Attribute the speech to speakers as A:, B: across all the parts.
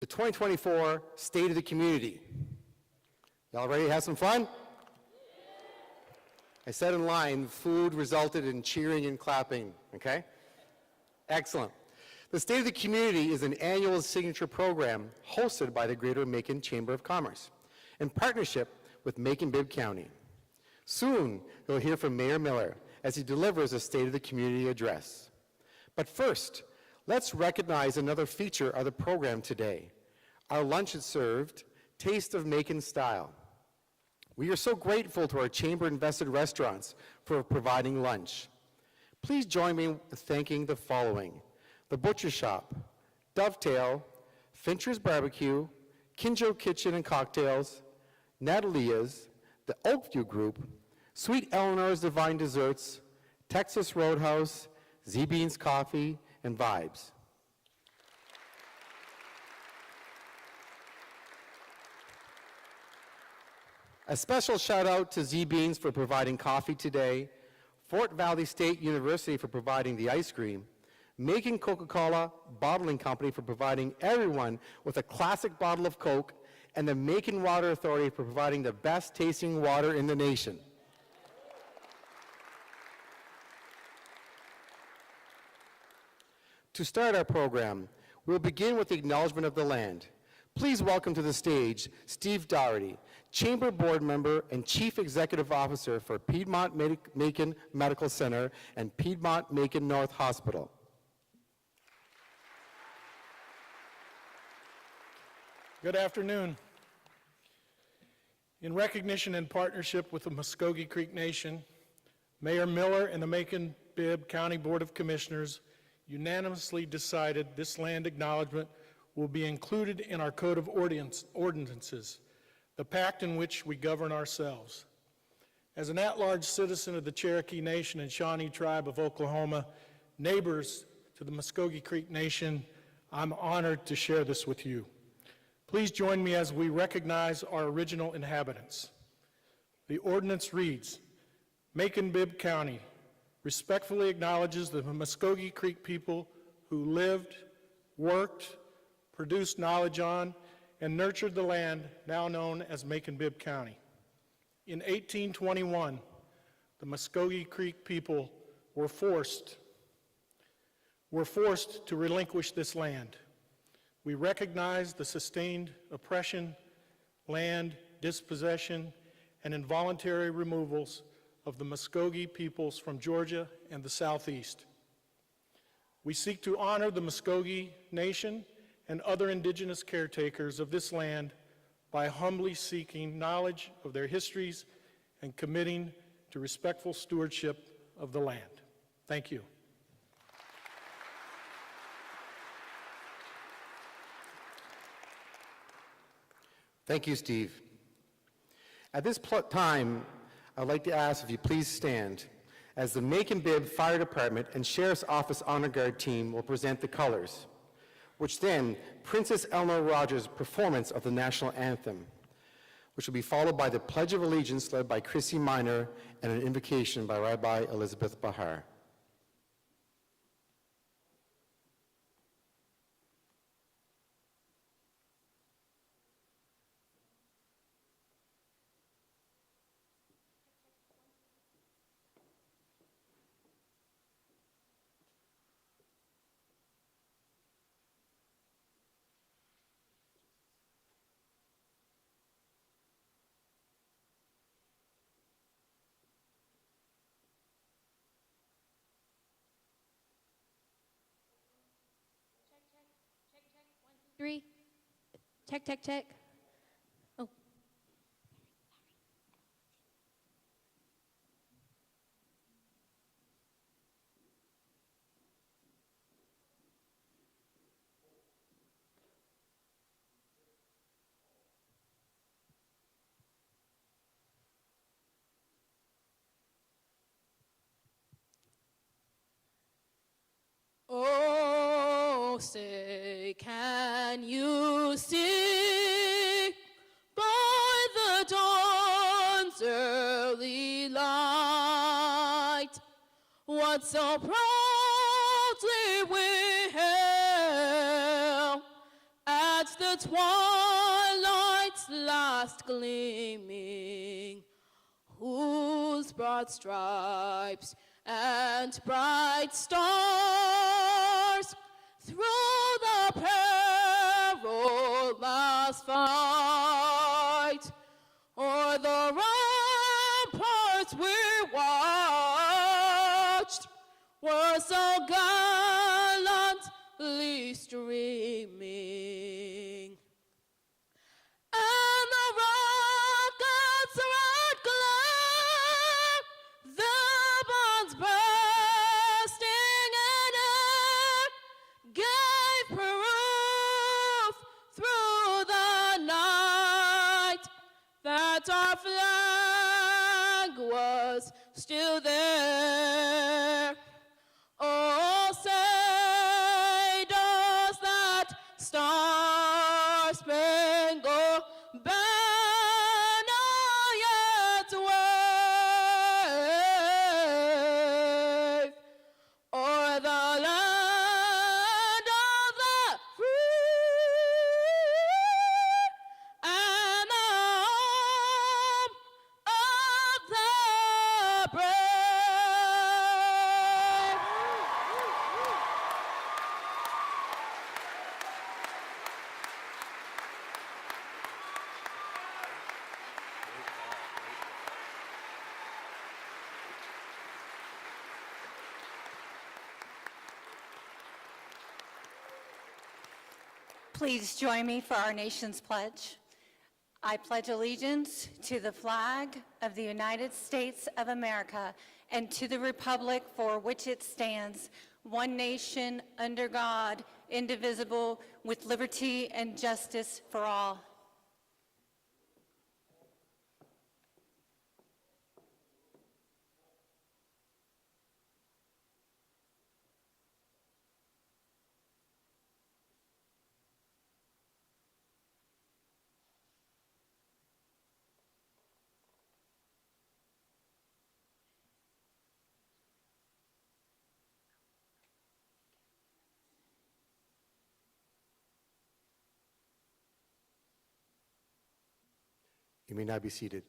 A: the 2024 State of the Community. Y'all ready to have some fun? I said in line, food resulted in cheering and clapping, okay? Excellent. The State of the Community is an annual signature program hosted by the Greater Macon Chamber of Commerce in partnership with Macon-Bibb County. Soon, you'll hear from Mayor Miller as he delivers a State of the Community address. But first, let's recognize another feature of the program today. Our lunch is served, Taste of Macon Style. We are so grateful to our chamber-invested restaurants for providing lunch. Please join me in thanking the following: The Butcher Shop, Dovetail, Fincher's Barbecue, Kinjo Kitchen and Cocktails, Natalia's, the Oakview Group, Sweet Eleanor's Divine Desserts, Texas Roadhouse, Z-Beans Coffee, and Vibes. A special shout out to Z-Beans for providing coffee today, Fort Valley State University for providing the ice cream, Macon Coca-Cola Bottling Company for providing everyone with a classic bottle of Coke, and the Macon Water Authority for providing the best tasting water in the nation. To start our program, we'll begin with the acknowledgment of the land. Please welcome to the stage Steve Doherty, Chamber Board Member and Chief Executive Officer for Piedmont-Macon Medical Center and Piedmont-Macon North Hospital.
B: Good afternoon. In recognition and partnership with the Muskogee Creek Nation, Mayor Miller and the Macon-Bibb County Board of Commissioners unanimously decided this land acknowledgement will be included in our Code of Ordinances, the pact in which we govern ourselves. As an at-large citizen of the Cherokee Nation and Shawnee Tribe of Oklahoma, neighbors to the Muskogee Creek Nation, I'm honored to share this with you. Please join me as we recognize our original inhabitants. The ordinance reads, Macon-Bibb County respectfully acknowledges the Muskogee Creek people who lived, worked, produced knowledge on, and nurtured the land now known as Macon-Bibb County. In 1821, the Muskogee Creek people were forced to relinquish this land. We recognize the sustained oppression, land dispossession, and involuntary removals of the Muskogee peoples from Georgia and the Southeast. We seek to honor the Muskogee Nation and other indigenous caretakers of this land by humbly seeking knowledge of their histories and committing to respectful stewardship of the land. Thank you.
A: Thank you, Steve. At this time, I'd like to ask if you please stand as the Macon-Bibb Fire Department and Sheriff's Office Honor Guard team will present the colors, which then Princess Eleanor Rogers' performance of the national anthem, which will be followed by the Pledge of Allegiance led by Chrissy Minor and an invocation by Rabbi Elizabeth Bahar.
C: Three. Check, check, check. Oh. Oh, say, can you see by the dawn's early light what so proudly we hail at the twilight's last gleaming, whose broad stripes and bright stars through the perilous fight o'er the ramparts we watched were so gallantly streaming. And the rocket's red glare, the bombs bursting in air, gave proof through the night that our flag was still there. Oh, say does that star-spangled banner yet wave o'er the land of the free and the home of the brave?
D: Please join me for our nation's pledge. I pledge allegiance to the flag of the United States of America and to the republic for which it stands, one nation, under God, indivisible, with liberty and justice for all.
A: You may now be seated.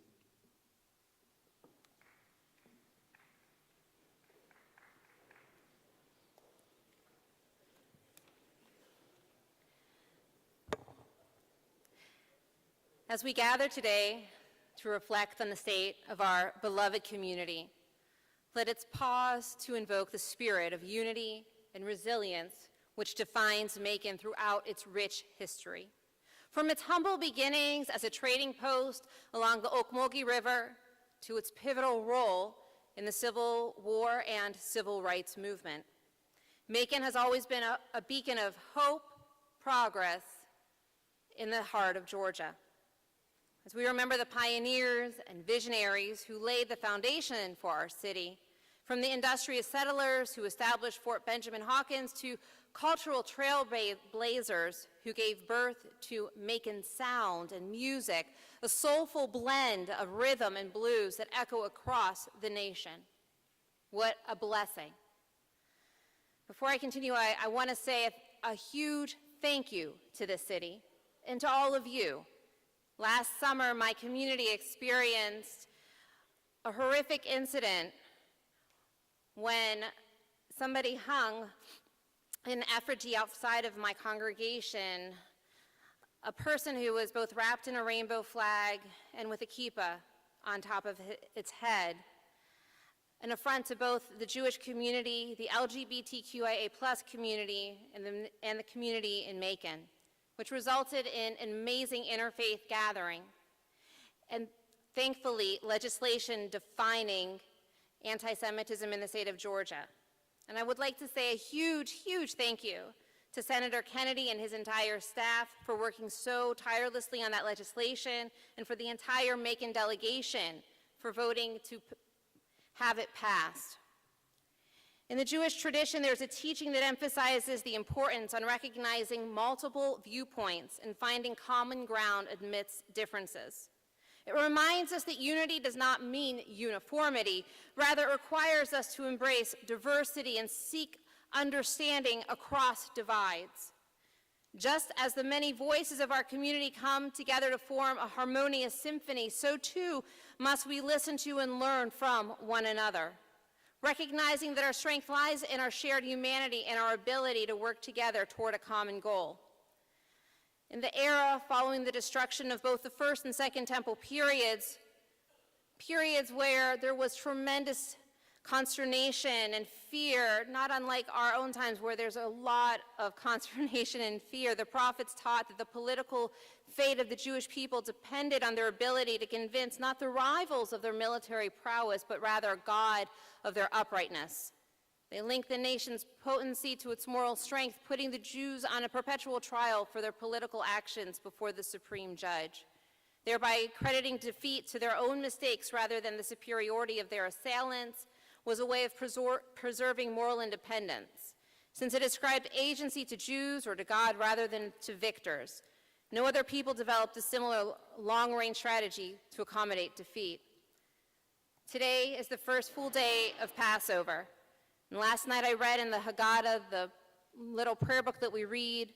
E: As we gather today to reflect on the state of our beloved community, let us pause to invoke the spirit of unity and resilience which defines Macon throughout its rich history. From its humble beginnings as a trading post along the Ocmulgee River to its pivotal role in the Civil War and Civil Rights movement, Macon has always been a beacon of hope, progress in the heart of Georgia. As we remember the pioneers and visionaries who laid the foundation for our city, from the industrious settlers who established Fort Benjamin Hawkins to cultural trailblazers who gave birth to Macon sound and music, a soulful blend of rhythm and blues that echo across the nation. What a blessing. Before I continue, I want to say a huge thank you to this city and to all of you. Last summer, my community experienced a horrific incident when somebody hung in effigy outside of my congregation, a person who was both wrapped in a rainbow flag and with a kippah on top of its head, an affront to both the Jewish community, the LGBTQIA+ community, and the community in Macon, which resulted in an amazing interfaith gathering, and thankfully legislation defining anti-Semitism in the state of Georgia. And I would like to say a huge, huge thank you to Senator Kennedy and his entire staff for working so tirelessly on that legislation, and for the entire Macon delegation for voting to have it passed. In the Jewish tradition, there's a teaching that emphasizes the importance on recognizing multiple viewpoints and finding common ground amidst differences. It reminds us that unity does not mean uniformity, rather it requires us to embrace diversity and seek understanding across divides. Just as the many voices of our community come together to form a harmonious symphony, so too must we listen to and learn from one another, recognizing that our strength lies in our shared humanity and our ability to work together toward a common goal. In the era following the destruction of both the First and Second Temple periods where there was tremendous consternation and fear, not unlike our own times where there's a lot of consternation and fear, the prophets taught that the political fate of the Jewish people depended on their ability to convince not the rivals of their military prowess, but rather God of their uprightness. They linked the nation's potency to its moral strength, putting the Jews on a perpetual trial for their political actions before the supreme judge, thereby crediting defeat to their own mistakes rather than the superiority of their assailants, was a way of preserving moral independence, since it ascribed agency to Jews or to God rather than to victors. No other people developed a similar long-range strategy to accommodate defeat. Today is the first full day of Passover. And last night I read in the Haggadah, the little prayer book that we read,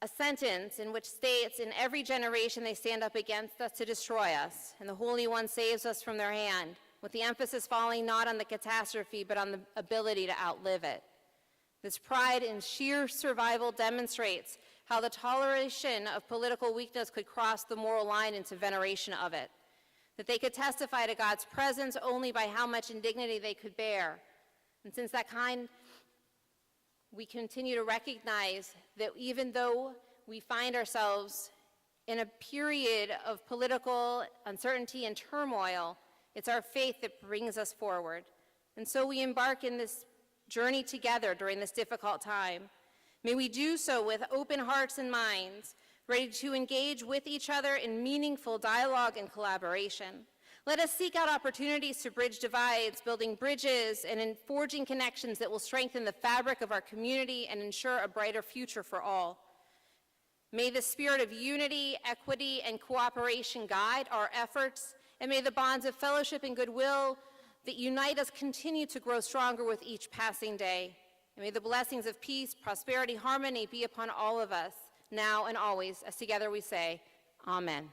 E: a sentence in which states, in every generation they stand up against us to destroy us, and the Holy One saves us from their hand, with the emphasis falling not on the catastrophe, but on the ability to outlive it. This pride in sheer survival demonstrates how the toleration of political weakness could cross the moral line into veneration of it, that they could testify to God's presence only by how much indignity they could bear. And since that kind, we continue to recognize that even though we find ourselves in a period of political uncertainty and turmoil, it's our faith that brings us forward. And so we embark in this journey together during this difficult time. May we do so with open hearts and minds, ready to engage with each other in meaningful dialogue and collaboration. Let us seek out opportunities to bridge divides, building bridges and in forging connections that will strengthen the fabric of our community and ensure a brighter future for all. May the spirit of unity, equity, and cooperation guide our efforts, and may the bonds of fellowship and goodwill that unite us continue to grow stronger with each passing day. And may the blessings of peace, prosperity, harmony be upon all of us, now and always, as together we say, Amen.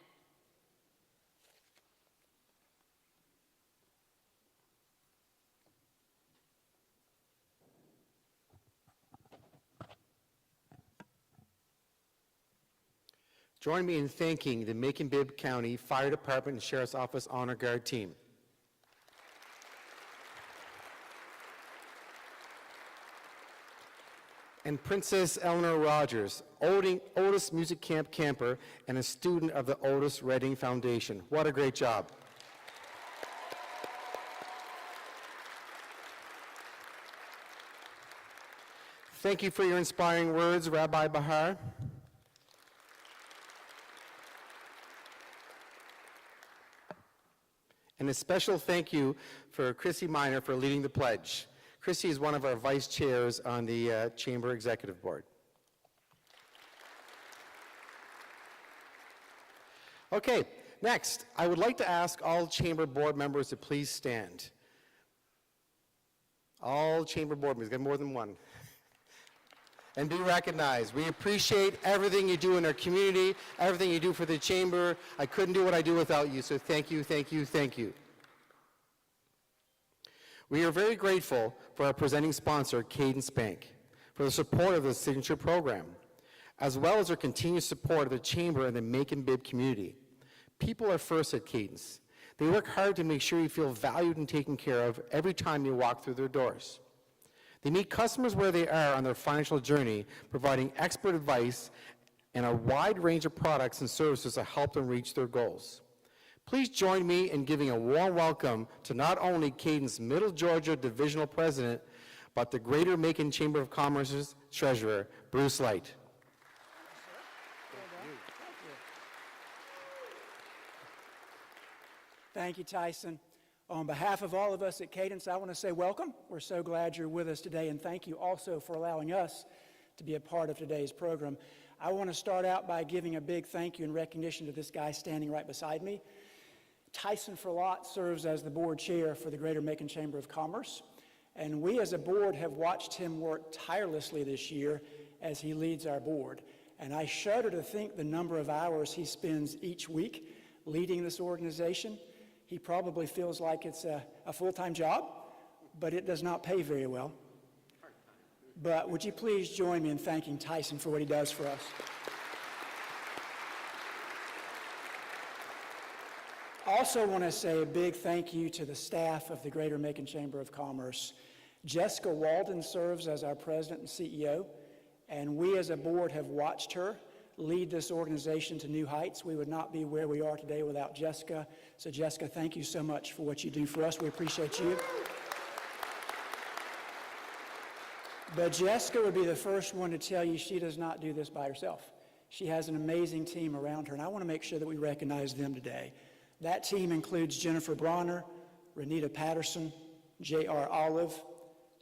A: Join me in thanking the Macon-Bibb County Fire Department and Sheriff's Office Honor Guard team. And Princess Eleanor Rogers, Otis Music Camp camper and a student of the Otis Redding Foundation. What a great job. Thank you for your inspiring words, Rabbi Bahar. And a special thank you for Chrissy Miner for leading the pledge. Chrissy is one of our vice chairs on the Chamber Executive Board. Okay, next, I would like to ask all Chamber Board members to please stand. All Chamber Board members, get more than one. And be recognized. We appreciate everything you do in our community, everything you do for the Chamber. I couldn't do what I do without you, so thank you, thank you, thank you. We are very grateful for our presenting sponsor, Cadence Bank, for the support of the Signature Program, as well as their continued support of the Chamber and the Macon-Bibb community. People are first at Cadence. They work hard to make sure you feel valued and taken care of every time you walk through their doors. They meet customers where they are on their financial journey, providing expert advice and a wide range of products and services to help them reach their goals. Please join me in giving a warm welcome to not only Cadence Middle Georgia Divisional President, but the Greater Macon Chamber of Commerce's Treasurer, Bruce Light.
F: Thank you, Tyson. On behalf of all of us at Cadence, I want to say welcome. We're so glad you're with us today, and thank you also for allowing us to be a part of today's program. I want to start out by giving a big thank you and recognition to this guy standing right beside me. Tyson Ferlot serves as the board chair for the Greater Macon Chamber of Commerce, and we as a board have watched him work tirelessly this year as he leads our board. And I shudder to think the number of hours he spends each week leading this organization. He probably feels like it's a full-time job, but it does not pay very well. But would you please join me in thanking Tyson for what he does for us? Also want to say a big thank you to the staff of the Greater Macon Chamber of Commerce. Jessica Walden serves as our president and CEO, and we as a board have watched her lead this organization to new heights. We would not be where we are today without Jessica. So Jessica, thank you so much for what you do for us. We appreciate you. But Jessica would be the first one to tell you she does not do this by herself. She has an amazing team around her, and I want to make sure that we recognize them today. That team includes Jennifer Bronner, Renita Patterson, J.R. Olive,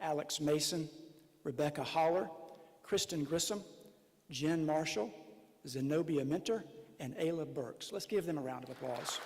F: Alex Mason, Rebecca Holler, Kristen Grissom, Jen Marshall, Zenobia Minter, and Ayla Burks. Let's give them a round of applause.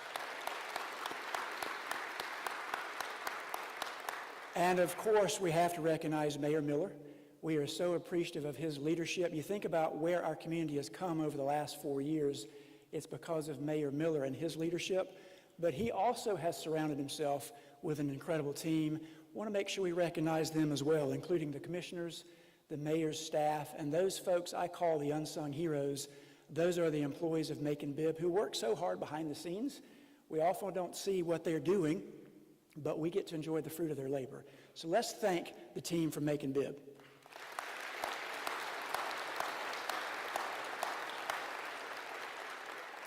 F: And of course, we have to recognize Mayor Miller. We are so appreciative of his leadership. You think about where our community has come over the last 4 years, it's because of Mayor Miller and his leadership, but he also has surrounded himself with an incredible team. I want to make sure we recognize them as well, including the commissioners, the mayor's staff, and those folks I call the unsung heroes. Those are the employees of Macon-Bibb who work so hard behind the scenes. We often don't see what they're doing, but we get to enjoy the fruit of their labor. So let's thank the team from Macon-Bibb.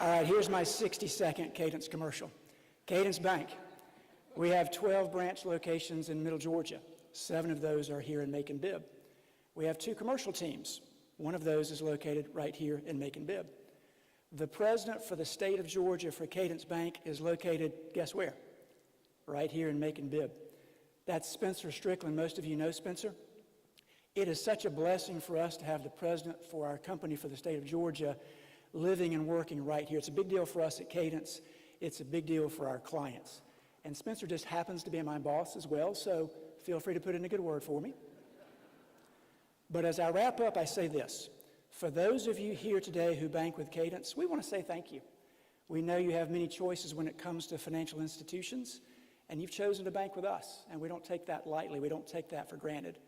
F: All right, here's my 60-second Cadence commercial. Cadence Bank. We have 12 branch locations in Middle Georgia. 7 of those are here in Macon-Bibb. We have 2 commercial teams. One of those is located right here in Macon-Bibb. The president for the state of Georgia for Cadence Bank is located, guess where? Right here in Macon-Bibb. That's Spencer Strickland. Most of you know Spencer. It is such a blessing for us to have the president for our company for the state of Georgia living and working right here. It's a big deal for us at Cadence. It's a big deal for our clients. And Spencer just happens to be my boss as well, so feel free to put in a good word for me. But as I wrap up, I say this. For those of you here today who bank with Cadence, we want to say thank you. We know you have many choices when it comes to financial institutions, and you've chosen to bank with us, and we don't take that lightly. We don't take that for granted.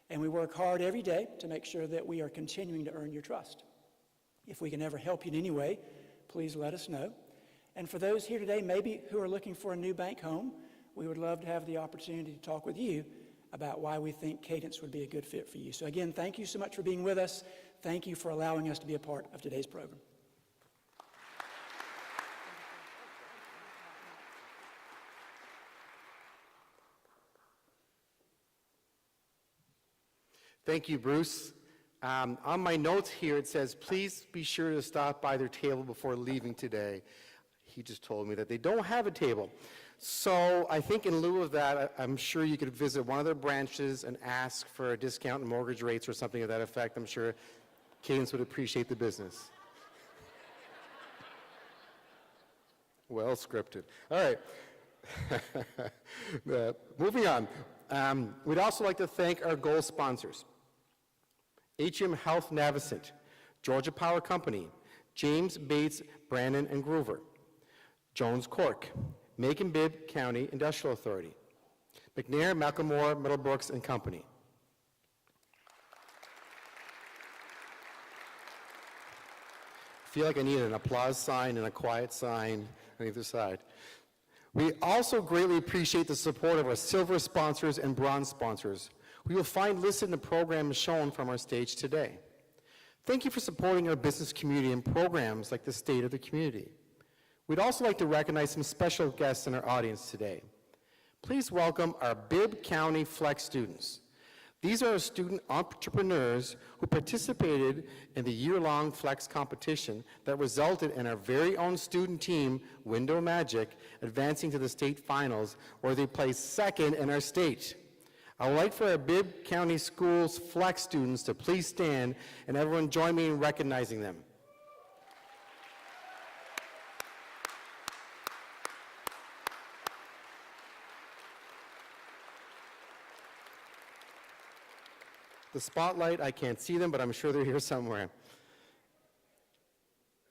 F: And we work hard every day to make sure that we are continuing to earn your trust. If we can ever help you in any way, please let us know. And for those here today, maybe who are looking for a new bank home, we would love to have the opportunity to talk with you about why we think Cadence would be a good fit for you. So again, thank you so much for being with us. Thank you for allowing us to be a part of today's program.
A: Thank you, Bruce. On my notes here, it says, please be sure to stop by their table before leaving today. He just told me that they don't have a table. So I think in lieu of that, I'm sure you could visit one of their branches and ask for a discount in mortgage rates or something of that effect. I'm sure Cadence would appreciate the business. Well scripted. All right. Moving on. We'd also like to thank our goal sponsors. HM Health Navicent, Georgia Power Company, James Bates, Brandon and Groover, Jones Cork, Macon-Bibb County Industrial Authority, McNair, Macklemore, Middlebrooks and Company. I feel like I need an applause sign and a quiet sign on either side. We also greatly appreciate the support of our silver sponsors and bronze sponsors. We will find listed in the program shown from our stage today. Thank you for supporting our business community and programs like the State of the Community. We'd also like to recognize some special guests in our audience today. Please welcome our Bibb County Flex students. These are our student entrepreneurs who participated in the year-long Flex competition that resulted in our very own student team, Window Magic, advancing to the state finals, where they placed second in our state. I would like for our Bibb County Schools Flex students to please stand and everyone join me in recognizing them. The spotlight, I can't see them, but I'm sure they're here somewhere.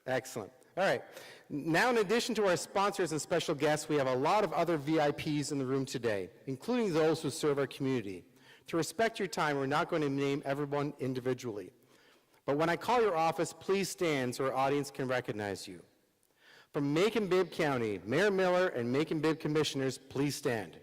A: Excellent. All right. Now, in addition to our sponsors and special guests, we have a lot of other VIPs in the room today, including those who serve our community. To respect your time, we're not going to name everyone individually. But when I call your office, please stand so our audience can recognize you. From Macon-Bibb County, Mayor Miller and Macon-Bibb Commissioners, please stand.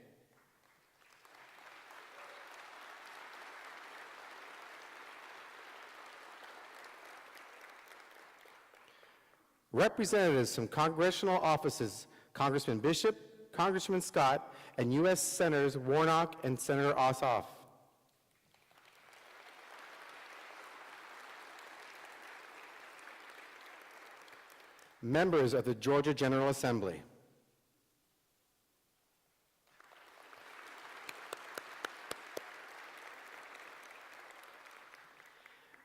A: Representatives from congressional offices, Congressman Bishop, Congressman Scott, and U.S. Senators Warnock and Senator Ossoff. Members of the Georgia General Assembly.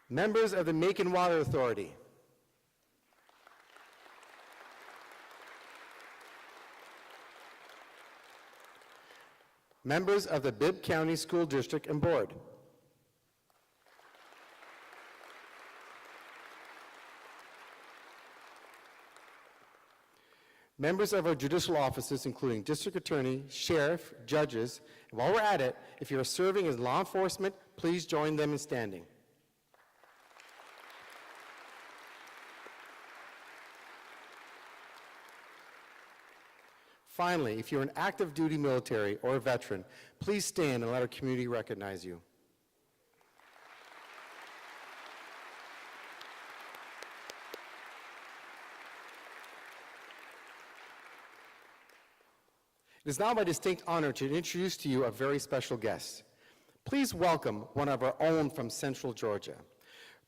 A: Members of the Macon Water Authority. Members of the Bibb County School District and Board. Members of our judicial offices, including district attorney, sheriff, judges. And while we're at it, if you're serving as law enforcement, please join them in standing. Finally, if you're an active duty military or a veteran, please stand and let our community recognize you. It is now my distinct honor to introduce to you a very special guest. Please welcome one of our own from Central Georgia,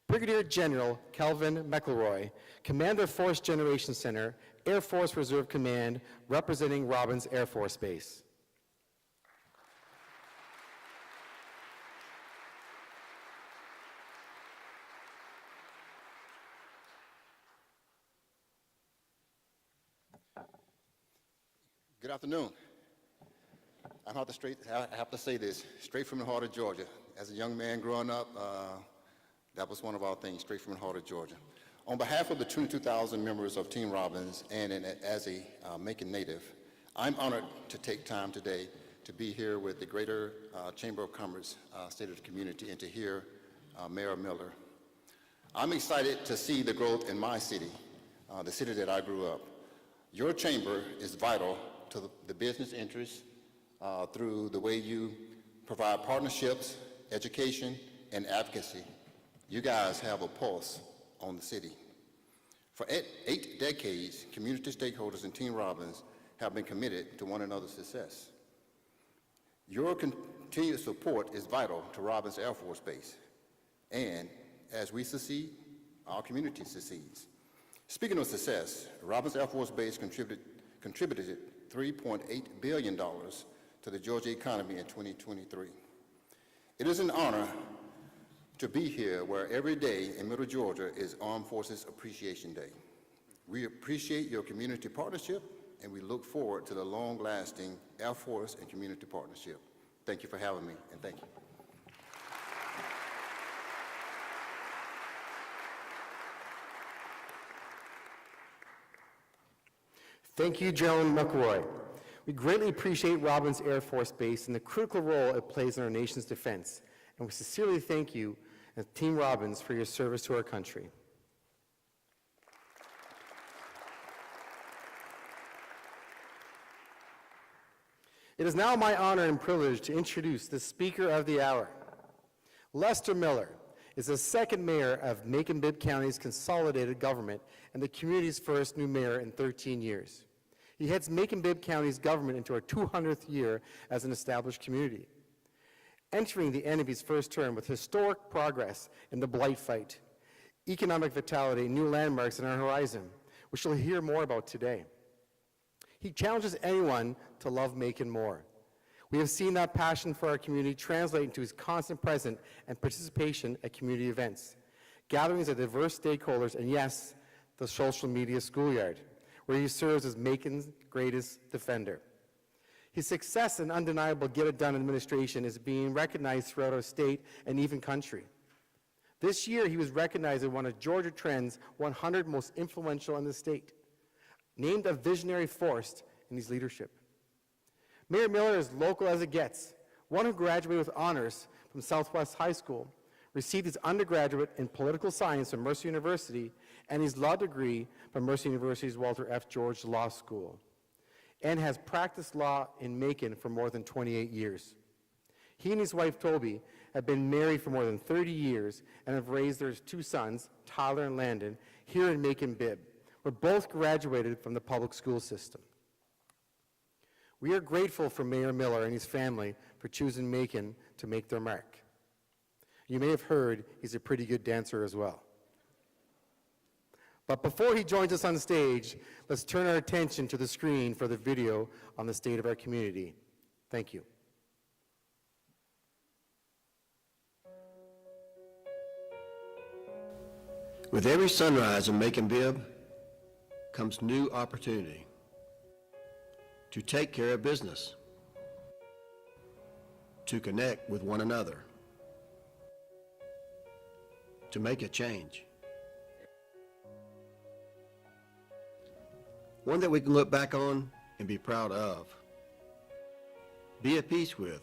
A: Brigadier General Kelvin McElroy, Commander, 4th Generation Center, Air Force Reserve Command, representing Robins Air Force Base.
G: Good afternoon. I have to say this, straight from the heart of Georgia. As a young man growing up, that was one of our things, straight from the heart of Georgia. On behalf of the 22,000 members of Team Robins and as a Macon native, I'm honored to take time today to be here with the Greater Chamber of Commerce State of the Community and to hear Mayor Miller. I'm excited to see the growth in my city, the city that I grew up. Your chamber is vital to the business interests through the way you provide partnerships, education, and advocacy. You guys have a pulse on the city. For 8 decades, community stakeholders and Team Robins have been committed to one another's success. Your continued support is vital to Robins Air Force Base. And as we succeed, our community succeeds. Speaking of success, Robins Air Force Base contributed $3.8 billion to the Georgia economy in 2023. It is an honor to be here where every day in Middle Georgia is Armed Forces Appreciation Day. We appreciate your community partnership and we look forward to the long-lasting Air Force and community partnership. Thank you for having me, and thank you.
A: Thank you, General McElroy. We greatly appreciate Robins Air Force Base and the critical role it plays in our nation's defense, and we sincerely thank you and Team Robins for your service to our country. It is now my honor and privilege to introduce the Speaker of the Hour. Lester Miller is the second mayor of Macon-Bibb County's consolidated government and the community's first new mayor in 13 years. He heads Macon-Bibb County's government into our 200th year as an established community, entering the end of his first term with historic progress in the blight fight, economic vitality, and new landmarks on our horizon, which you'll hear more about today. He challenges anyone to love Macon more. We have seen that passion for our community translate into his constant presence and participation at community events, gatherings of diverse stakeholders, and yes, the social media schoolyard, where he serves as Macon's greatest defender. His success in undeniable get-it-done administration is being recognized throughout our state and even country. This year, he was recognized as one of Georgia Trend's 100 most influential in the state, named a visionary force in his leadership. Mayor Miller is local as it gets. One who graduated with honors from Southwest High School, received his undergraduate in political science from Mercer University and his law degree from Mercer University's Walter F. George Law School, and has practiced law in Macon for more than 28 years. He and his wife, Toby, have been married for more than 30 years and have raised their two sons, Tyler and Landon, here in Macon-Bibb, where both graduated from the public school system. We are grateful for Mayor Miller and his family for choosing Macon to make their mark. You may have heard he's a pretty good dancer as well. But before he joins us on stage, let's turn our attention to the screen for the video on the state of our community. Thank you.
H: With every sunrise in Macon-Bibb comes new opportunity to take care of business, to connect with one another, to make a change. One that we can look back on and be proud of, be at peace with.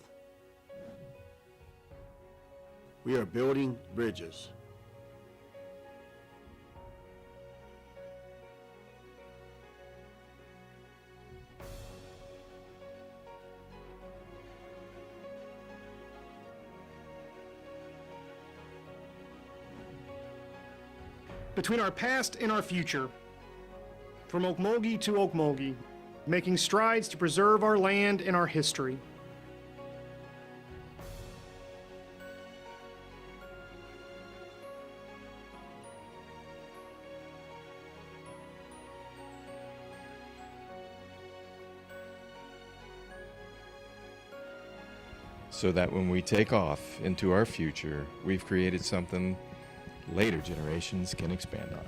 H: We are building bridges.
I: Between our past and our future, from Okmulgee to Okmulgee, making strides to preserve our land and our history.
J: So that when we take off into our future, we've created something later generations can expand on.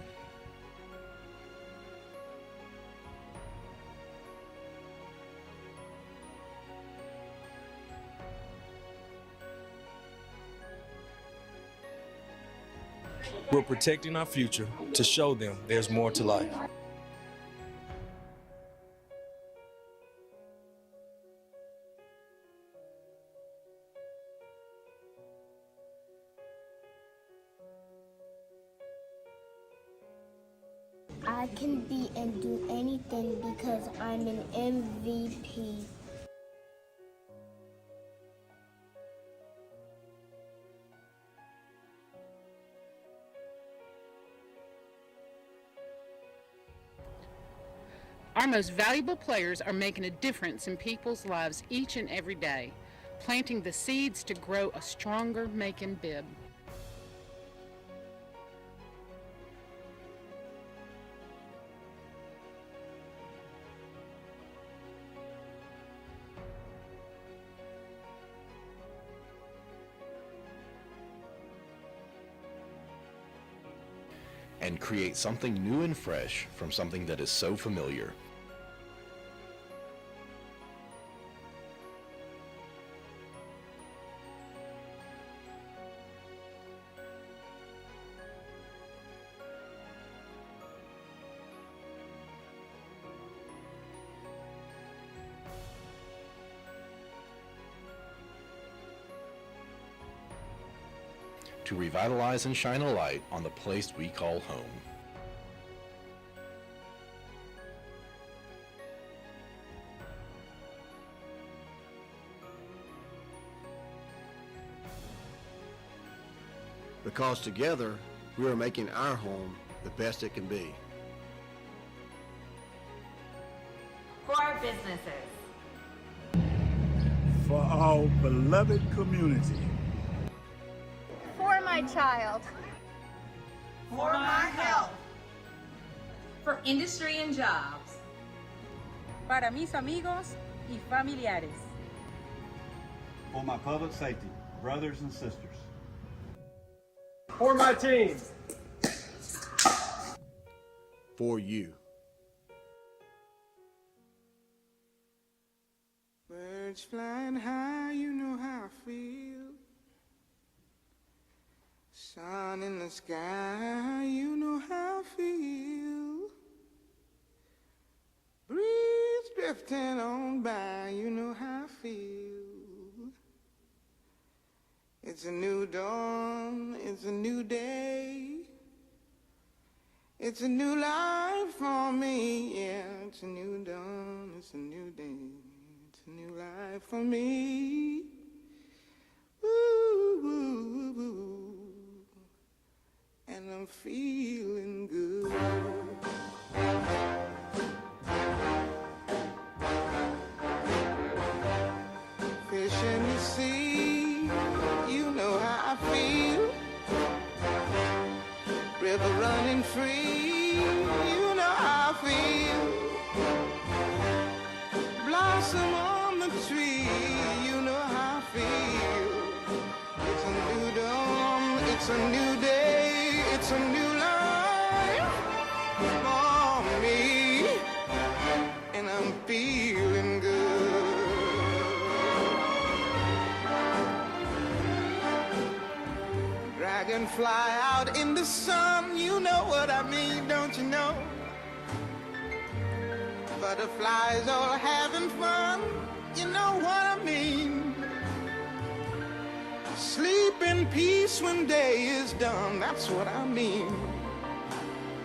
K: We're protecting our future to show them there's more to life.
L: I can be and do anything because I'm an MVP.
M: Our most valuable players are making a difference in people's lives each and every day, planting the seeds to grow a stronger Macon-Bibb.
N: And create something new and fresh from something that is so familiar. To revitalize and shine a light on the place we call home.
H: Because together, we are making our home the best it can be.
O: For our businesses.
P: For our beloved community.
L: For my child.
O: For our health. For industry and jobs.
Q: Para mis amigos y familiares.
R: For my public safety, brothers and sisters.
S: For my team.
H: For you.
S: Birds flying high, you know how I feel. Sun in the sky, you know how I feel. Breeze drifting on by, you know how I feel. It's a new dawn, it's a new day. It's a new life for me, yeah. It's a new dawn, it's a new day. It's a new life for me. Ooh, ooh, ooh. And I'm feeling good. Fish in the sea, you know how I feel. River running free, you know how I feel. Blossom on the tree, you know how I feel. It's a new dawn, it's a new day, it's a new life for me, and I'm feeling good. Dragonfly out in the sun, you know what I mean, don't you know? Butterflies all having fun, you know what I mean. Sleep in peace when day is done, that's what I mean.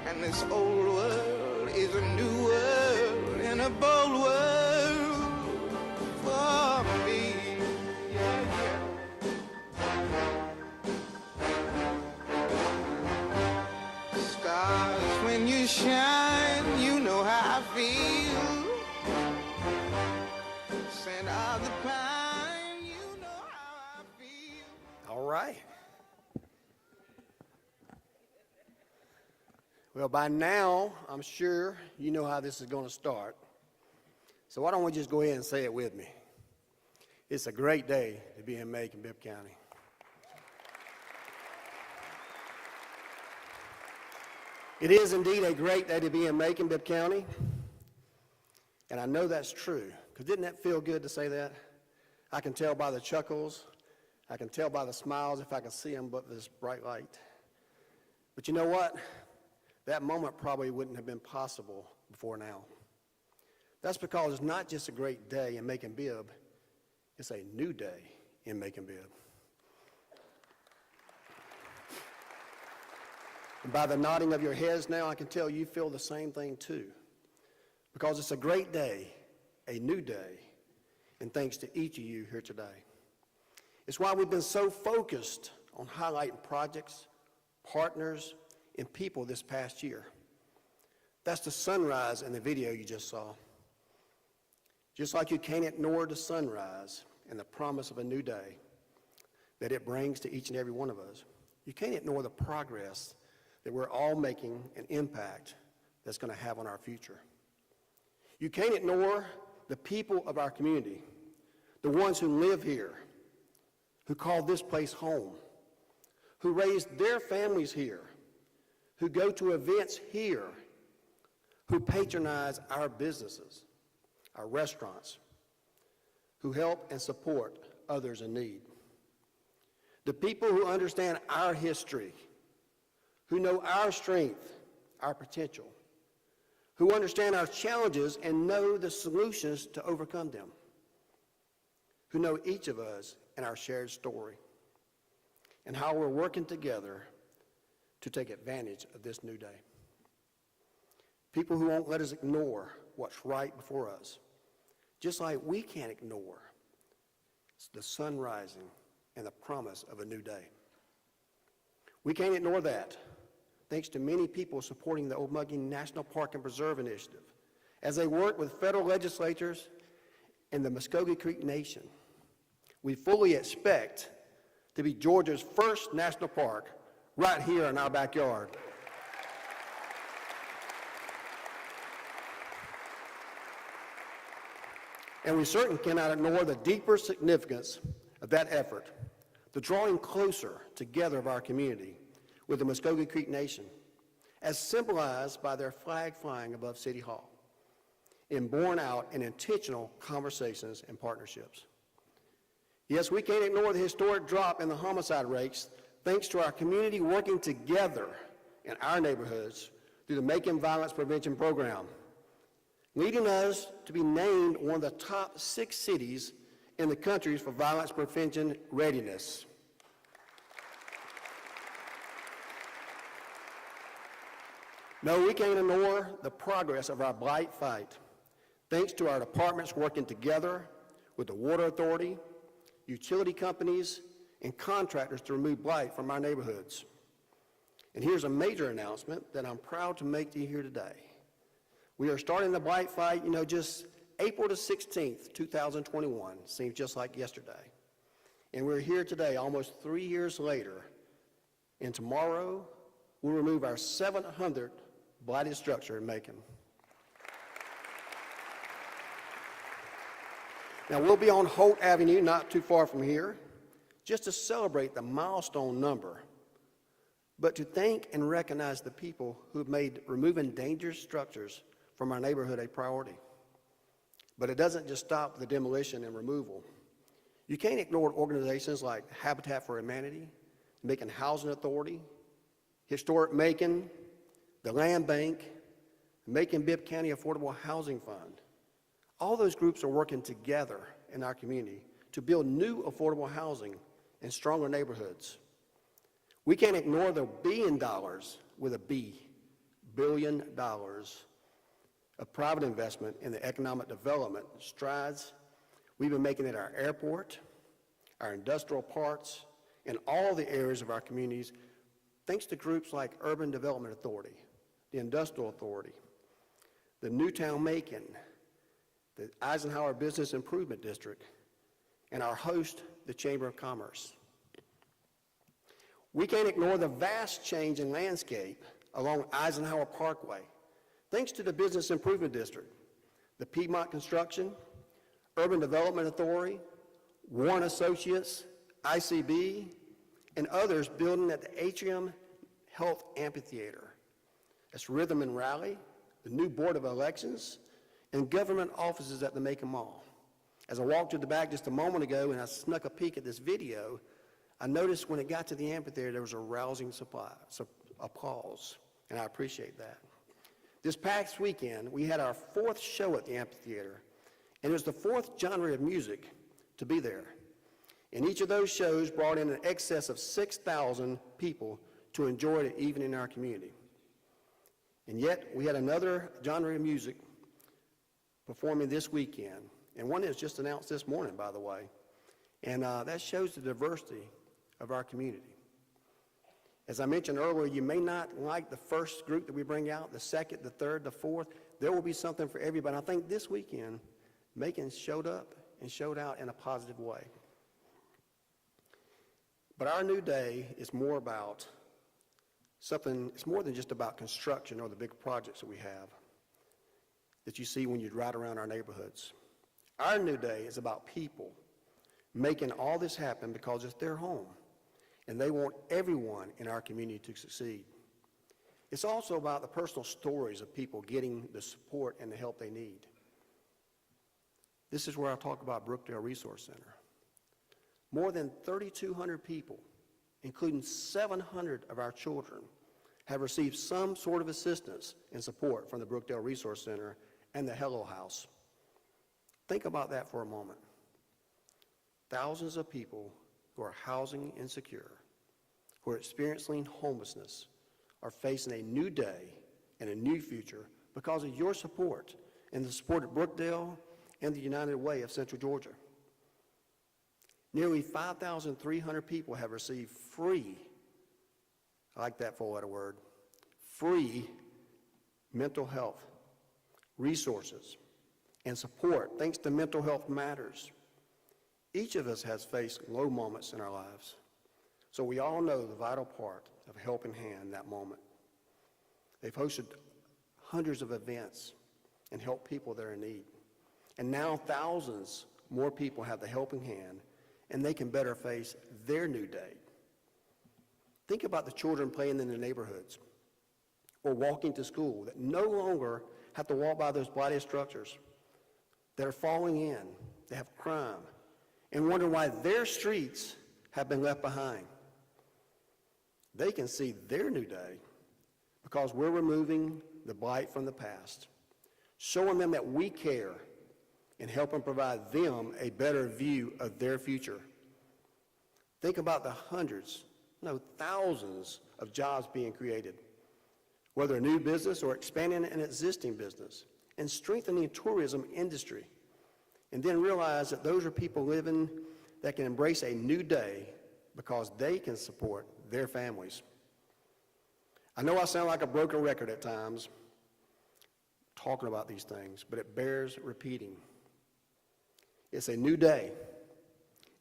S: And this old world is a new world and a bold world for me. Yeah, yeah. Stars, when you shine, you know how I feel. Scent of the pine, you know how I feel.
H: All right. Well, by now, I'm sure you know how this is going to start. So why don't we just go ahead and say it with me? It's a great day to be in Macon-Bibb County. It is indeed a great day to be in Macon-Bibb County. And I know that's true, because didn't that feel good to say that? I can tell by the chuckles. I can tell by the smiles if I can see them but this bright light. But you know what? That moment probably wouldn't have been possible before now. That's because it's not just a great day in Macon-Bibb, it's a new day in Macon-Bibb. And by the nodding of your heads now, I can tell you feel the same thing too. Because it's a great day, a new day, and thanks to each of you here today. It's why we've been so focused on highlighting projects, partners, and people this past year. That's the sunrise in the video you just saw. Just like you can't ignore the sunrise and the promise of a new day that it brings to each and every one of us, you can't ignore the progress that we're all making an impact that's going to have on our future. You can't ignore the people of our community, the ones who live here, who call this place home, who raised their families here, who go to events here, who patronize our businesses, our restaurants, who help and support others in need. The people who understand our history, who know our strength, our potential, who understand our challenges and know the solutions to overcome them, who know each of us and our shared story, and how we're working together to take advantage of this new day. People who won't let us ignore what's right before us, just like we can't ignore the sun rising and the promise of a new day. We can't ignore that, thanks to many people supporting the Okmulgee National Park and Preserve Initiative, as they work with federal legislators and the Muskogee Creek Nation. We fully expect to be Georgia's first national park right here in our backyard. And we certainly cannot ignore the deeper significance of that effort, the drawing closer together of our community with the Muskogee Creek Nation, as symbolized by their flag flying above City Hall. and borne out in intentional conversations and partnerships. Yes, we can't ignore the historic drop in the homicide rates thanks to our community working together in our neighborhoods through the Macon Violence Prevention Program, leading us to be named one of the top 6 cities in the country for violence prevention readiness. No, we can't ignore the progress of our blight fight, thanks to our departments working together with the Water Authority, utility companies, and contractors to remove blight from our neighborhoods. And here's a major announcement that I'm proud to make to you here today. We are starting the blight fight, just April the 16th, 2021, seems just like yesterday. And we're here today, almost 3 years later, and tomorrow we'll remove our 700th blighted structure in Macon. Now, we'll be on Holt Avenue, not too far from here, just to celebrate the milestone number, but to thank and recognize the people who've made removing dangerous structures from our neighborhood a priority. But it doesn't just stop the demolition and removal. You can't ignore organizations like Habitat for Humanity, Macon Housing Authority, Historic Macon, the Land Bank, Macon-Bibb County Affordable Housing Fund. All those groups are working together in our community to build new affordable housing and stronger neighborhoods. We can't ignore the $1 billion, with a B, $1 billion of private investment in the economic development strides we've been making at our airport, our industrial parks, and all the areas of our communities, thanks to groups like Urban Development Authority, the Industrial Authority, the Newtown Macon, the Eisenhower Business Improvement District, and our host, the Chamber of Commerce. We can't ignore the vast change in landscape along Eisenhower Parkway, thanks to the Business Improvement District, the Piedmont Construction, Urban Development Authority, Warren Associates, ICB, and others building at the Atrium Health Amphitheater. That's Rhythm and Rally, the new Board of Elections, and government offices at the Macon Mall. As I walked to the back just a moment ago and I snuck a peek at this video, I noticed when it got to the amphitheater there was a rousing applause, and I appreciate that. This past weekend, we had our 4th show at the amphitheater, and it was the 4th genre of music to be there. And each of those shows brought in an excess of 6,000 people to enjoy the evening in our community. And yet, we had another genre of music performing this weekend, and one that was just announced this morning, by the way, and that shows the diversity of our community. As I mentioned earlier, you may not like the first group that we bring out, the second, the third, the fourth. There will be something for everybody. I think this weekend, Macon showed up and showed out in a positive way. But our new day is more about something, it's more than just about construction or the big projects that we have that you see when you ride around our neighborhoods. Our new day is about people making all this happen because it's their home, and they want everyone in our community to succeed. It's also about the personal stories of people getting the support and the help they need. This is where I talk about Brookdale Resource Center. More than 3,200 people, including 700 of our children, have received some sort of assistance and support from the Brookdale Resource Center and the Hello House. Think about that for a moment. Thousands of people who are housing insecure, who are experiencing homelessness, are facing a new day and a new future because of your support and the support of Brookdale and the United Way of Central Georgia. Nearly 5,300 people have received free, I like that four-letter word, free mental health resources and support thanks to Mental Health Matters. Each of us has faced low moments in our lives, so we all know the vital part of a helping hand in that moment. They've hosted hundreds of events and helped people that are in need. And now thousands more people have the helping hand, and they can better face their new day. Think about the children playing in their neighborhoods or walking to school that no longer have to walk by those blighted structures that are falling in, that have crime, and wonder why their streets have been left behind. They can see their new day because we're removing the blight from the past, showing them that we care and helping provide them a better view of their future. Think about the hundreds, no, thousands of jobs being created, whether a new business or expanding an existing business, and strengthening the tourism industry. And then realize that those are people living that can embrace a new day because they can support their families. I know I sound like a broken record at times talking about these things, but it bears repeating. It's a new day,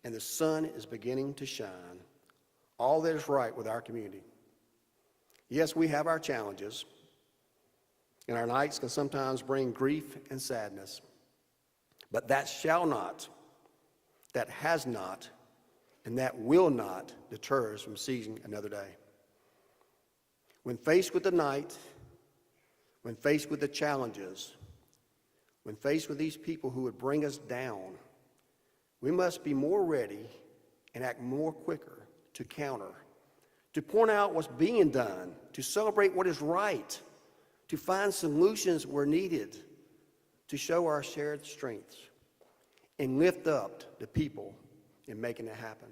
H: and the sun is beginning to shine. All that is right with our community. Yes, we have our challenges, and our nights can sometimes bring grief and sadness, but that shall not, that has not, and that will not deter us from seizing another day. When faced with the night, when faced with the challenges, when faced with these people who would bring us down, we must be more ready and act more quicker to counter, to point out what's being done, to celebrate what is right, to find solutions where needed, to show our shared strengths, and lift up the people in making it happen.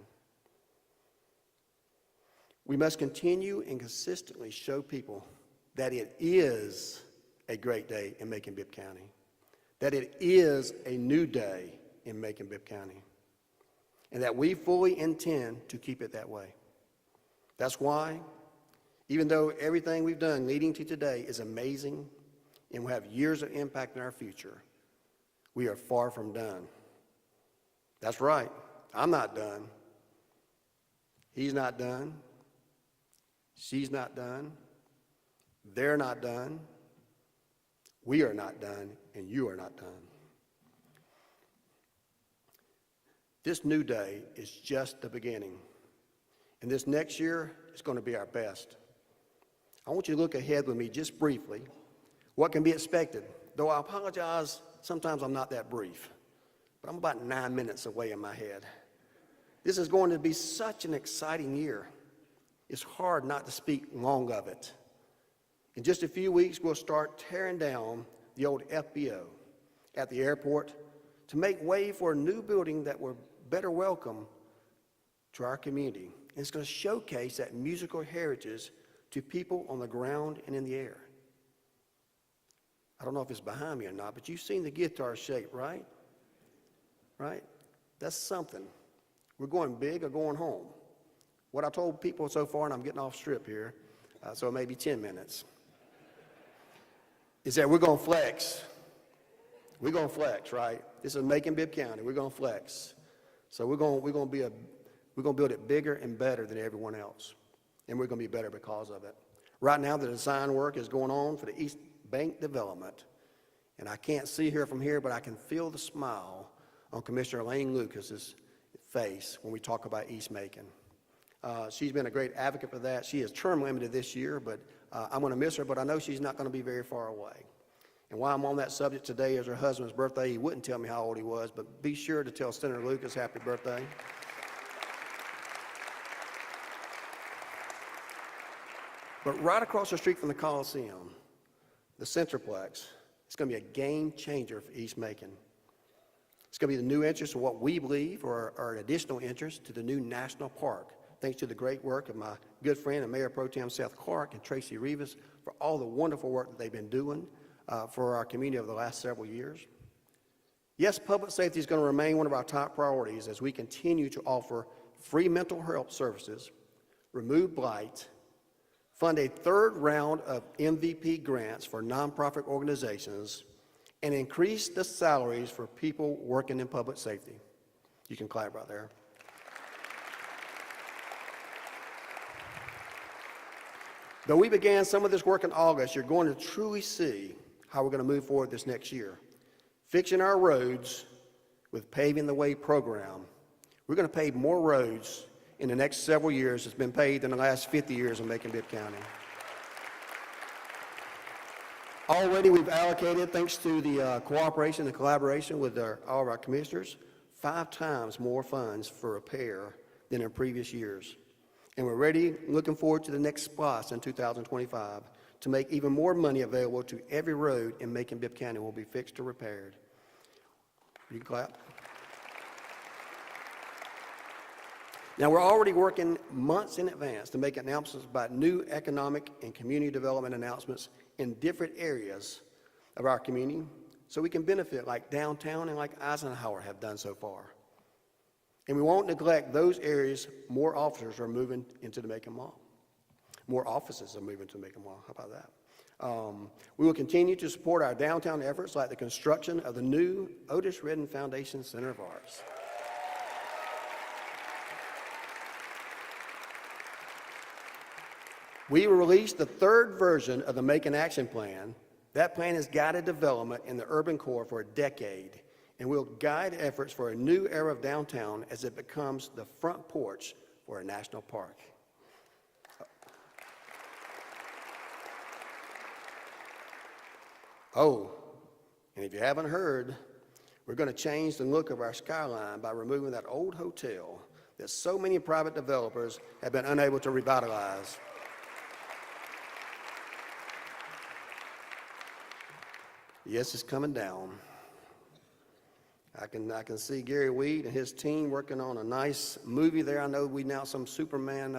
H: We must continue and consistently show people that it is a great day in Macon-Bibb County, that it is a new day in Macon-Bibb County, and that we fully intend to keep it that way. That's why, even though everything we've done leading to today is amazing and will have years of impact in our future, we are far from done. That's right, I'm not done. He's not done. She's not done. They're not done. We are not done, and you are not done. This new day is just the beginning, and this next year is going to be our best. I want you to look ahead with me just briefly, what can be expected, though I apologize, sometimes I'm not that brief, but I'm about 9 minutes away in my head. This is going to be such an exciting year. It's hard not to speak long of it. In just a few weeks, we'll start tearing down the old FBO at the airport to make way for a new building that will better welcome to our community. And it's going to showcase that musical heritage to people on the ground and in the air. I don't know if it's behind me or not, but you've seen the guitar shape, right? Right? That's something. We're going big or going home. What I told people so far, and I'm getting off strip here, so it may be 10 minutes, is that we're going to flex. We're going to flex, right? This is Macon-Bibb County. We're going to flex. So we're going to build it bigger and better than everyone else, and we're going to be better because of it. Right now, the design work is going on for the East Bank development, and I can't see her from here, but I can feel the smile on Commissioner Lane Lucas's face when we talk about East Macon. She's been a great advocate for that. She is term limited this year, but I'm going to miss her, but I know she's not going to be very far away. And while I'm on that subject, today is her husband's birthday. He wouldn't tell me how old he was, but be sure to tell Senator Lucas happy birthday. But right across the street from the Coliseum, the Centerplex, it's going to be a game changer for East Macon. It's going to be the new entrance of what we believe are an additional entrance to the new national park, thanks to the great work of my good friend and Mayor Pro Tem Seth Clark and Tracy Rivas for all the wonderful work that they've been doing for our community over the last several years. Yes, public safety is going to remain one of our top priorities as we continue to offer free mental health services, remove blight, fund a third round of MVP grants for nonprofit organizations, and increase the salaries for people working in public safety. You can clap right there. Though we began some of this work in August, you're going to truly see how we're going to move forward this next year. Fixing our roads with Paving the Way program. We're going to pave more roads in the next several years that's been paved in the last 50 years in Macon-Bibb County. Already, we've allocated, thanks to the cooperation and collaboration with all of our commissioners, 5 times more funds for repair than in previous years. And we're ready, looking forward to the next SPLOST in 2025 to make even more money available to every road in Macon-Bibb County will be fixed or repaired. You can clap. Now, we're already working months in advance to make announcements about new economic and community development announcements in different areas of our community so we can benefit like downtown and like Eisenhower have done so far. And we won't neglect those areas. More officers are moving into the Macon Mall. More offices are moving to the Macon Mall. How about that? We will continue to support our downtown efforts like the construction of the new Otis Redding Foundation Center of Arts. We released the 3rd version of the Macon Action Plan. That plan has guided development in the urban core for a decade and will guide efforts for a new era of downtown as it becomes the front porch for a national park. Oh, and if you haven't heard, we're going to change the look of our skyline by removing that old hotel that so many private developers have been unable to revitalize. Yes, it's coming down. I can see Gary Weed and his team working on a nice movie there. I know we announced some Superman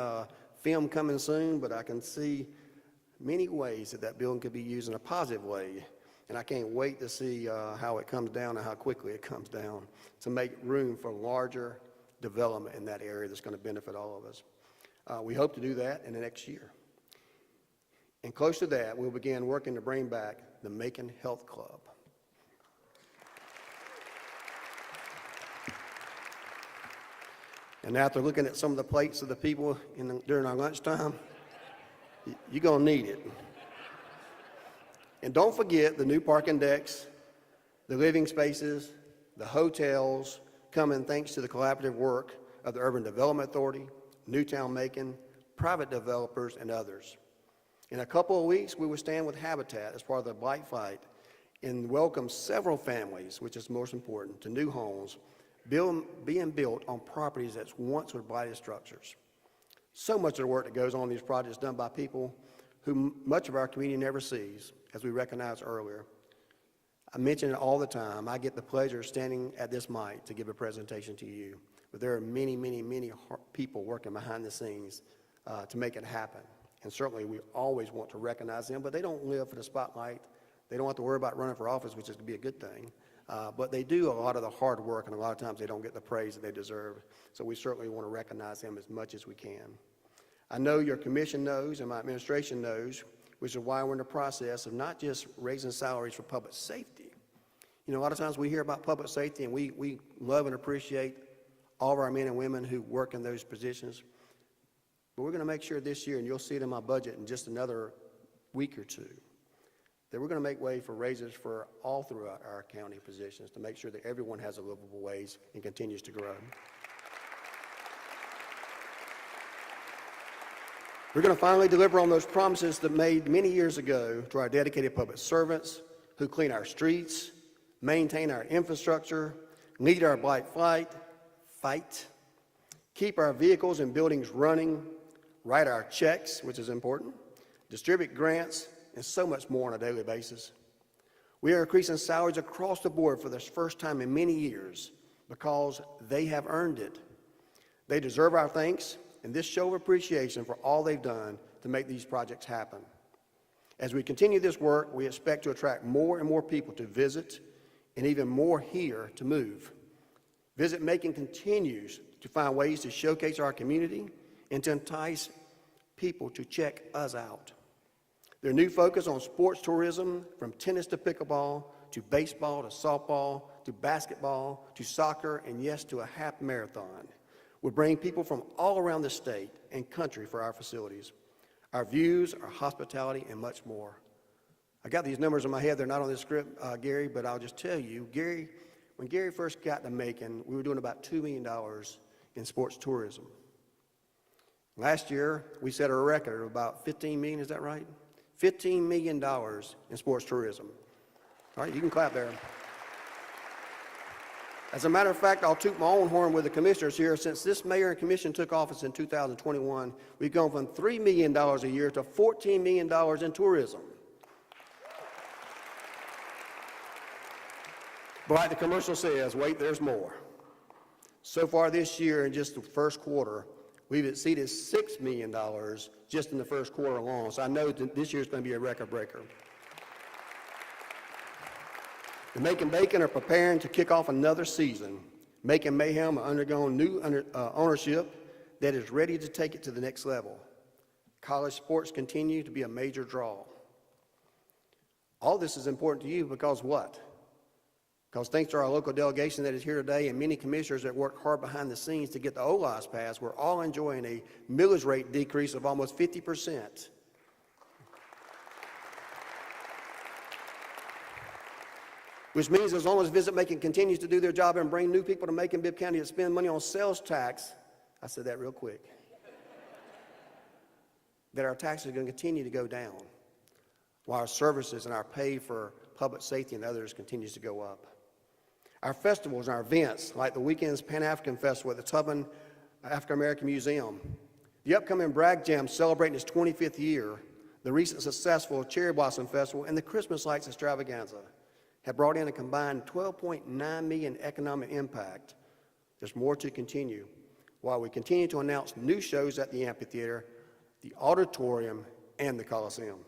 H: film coming soon, but I can see many ways that that building could be used in a positive way. And I can't wait to see how it comes down and how quickly it comes down to make room for larger development in that area that's going to benefit all of us. We hope to do that in the next year. And close to that, we'll begin working to bring back the Macon Health Club. And after looking at some of the plates of the people during our lunchtime, you're going to need it. And don't forget the new parking decks, the living spaces, the hotels, coming thanks to the collaborative work of the Urban Development Authority, Newtown Macon, private developers, and others. In a couple of weeks, we will stand with Habitat as part of the Blight Fight and welcome several families, which is most important, to new homes being built on properties that once were blighted structures. So much of the work that goes on in these projects done by people who much of our community never sees, as we recognized earlier. I mention it all the time. I get the pleasure of standing at this mic to give a presentation to you, but there are many, many, many people working behind the scenes to make it happen. And certainly we always want to recognize them, but they don't live for the spotlight. They don't have to worry about running for office, which is to be a good thing. But they do a lot of the hard work, and a lot of times they don't get the praise that they deserve. So we certainly want to recognize them as much as we can. I know your commission knows, and my administration knows, which is why we're in the process of not just raising salaries for public safety. You know, a lot of times we hear about public safety, and we love and appreciate all of our men and women who work in those positions. But we're going to make sure this year, and you'll see it in my budget in just another week or two, that we're going to make way for raises for all throughout our county positions to make sure that everyone has a livable wage and continues to grow. We're going to finally deliver on those promises that made many years ago to our dedicated public servants who clean our streets, maintain our infrastructure, lead our blight fight, keep our vehicles and buildings running, write our checks, which is important, distribute grants, and so much more on a daily basis. We are increasing salaries across the board for the first time in many years because they have earned it. They deserve our thanks and this show of appreciation for all they've done to make these projects happen. As we continue this work, we expect to attract more and more people to visit and even more here to move. Visit Macon continues to find ways to showcase our community and to entice people to check us out. Their new focus on sports tourism, from tennis to pickleball, to baseball to softball, to basketball, to soccer, and yes, to a half marathon, will bring people from all around the state and country for our facilities, our views, our hospitality, and much more. I got these numbers in my head. They're not on this script, Gary, but I'll just tell you, when Gary first got to Macon, we were doing about $2 million in sports tourism. Last year, we set a record of about 15 million, is that right? $15 million in sports tourism. All right, you can clap there. As a matter of fact, I'll toot my own horn with the commissioners here. Since this mayor and commission took office in 2021, we've gone from $3 million a year to $14 million in tourism. But like the commercial says, wait, there's more. So far this year, in just the first quarter, we've exceeded $6 million just in the first quarter alone. So I know that this year's going to be a record breaker. The Macon-Bacon are preparing to kick off another season. Macon Mayhem are undergoing new ownership that is ready to take it to the next level. College sports continue to be a major draw. All this is important to you because what? Because thanks to our local delegation that is here today and many commissioners that work hard behind the scenes to get the OLAS passed, we're all enjoying a millage rate decrease of almost 50%. Which means as long as Visit Macon continues to do their job and bring new people to Macon-Bibb County to spend money on sales tax, I said that real quick, that our taxes are going to continue to go down while our services and our pay for public safety and others continues to go up. Our festivals and our events, like the weekend's Pan-African Festival at the Tubman African American Museum, the upcoming Bragg Jam celebrating its 25th year, the recent successful Cherry Blossom Festival, and the Christmas Lights Extravaganza, have brought in a combined $12.9 million economic impact. There's more to continue while we continue to announce new shows at the amphitheater, the auditorium, and the Coliseum.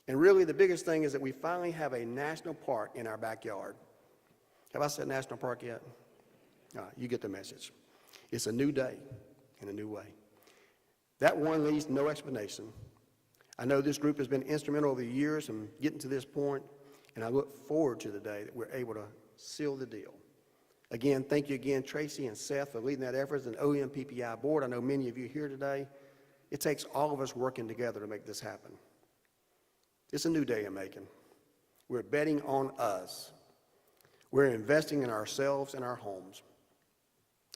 H: And really the biggest thing is that we finally have a national park in our backyard. Have I said national park yet? You get the message. It's a new day in a new way. That one needs no explanation. I know this group has been instrumental over the years in getting to this point, and I look forward to the day that we're able to seal the deal. Again, thank you again, Tracy and Seth, for leading that effort as an OEM-PPI board. I know many of you here today. It takes all of us working together to make this happen. It's a new day in Macon. We're betting on us. We're investing in ourselves and our homes.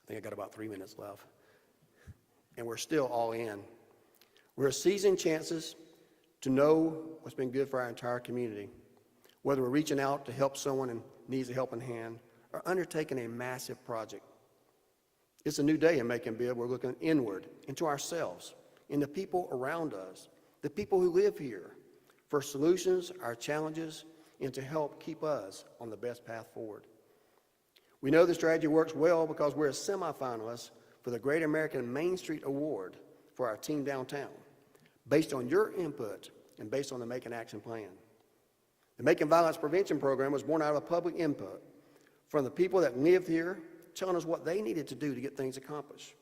H: I think I got about 3 minutes left. And we're still all in. We're seizing chances to know what's been good for our entire community, whether we're reaching out to help someone who needs a helping hand or undertaking a massive project. It's a new day in Macon-Bibb. We're looking inward into ourselves, in the people around us, the people who live here, for solutions, our challenges, and to help keep us on the best path forward. We know the strategy works well because we're a semifinalist for the Great American Main Street Award for our team downtown, based on your input and based on the Macon Action Plan. The Macon Violence Prevention Program was born out of public input from the people that lived here, telling us what they needed to do to get things accomplished.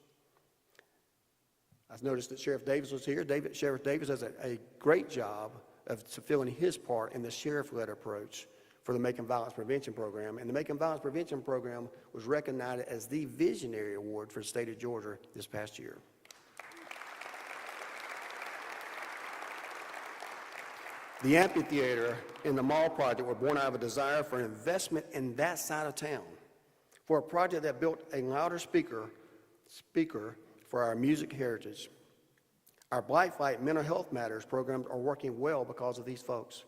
H: I've noticed that Sheriff Davis was here. Sheriff Davis does a great job of fulfilling his part in the sheriff-led approach for the Macon Violence Prevention Program. And the Macon Violence Prevention Program was recognized as the Visionary Award for the state of Georgia this past year. The amphitheater and the mall project were born out of a desire for investment in that side of town, for a project that built a louder speaker for our music heritage. Our Blight Fight Mental Health Matters programs are working well because of these folks.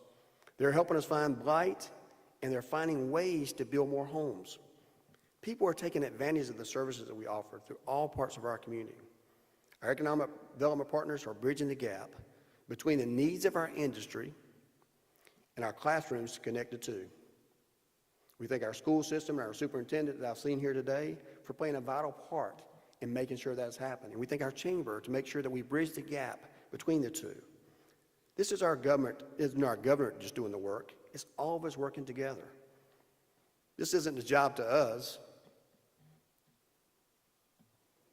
H: They're helping us find blight, and they're finding ways to build more homes. People are taking advantage of the services that we offer through all parts of our community. Our economic development partners are bridging the gap between the needs of our industry and our classrooms connected to. We thank our school system and our superintendent that I've seen here today for playing a vital part in making sure that's happening. We thank our chamber to make sure that we bridge the gap between the two. This is our government, isn't our government just doing the work, it's all of us working together. This isn't a job to us,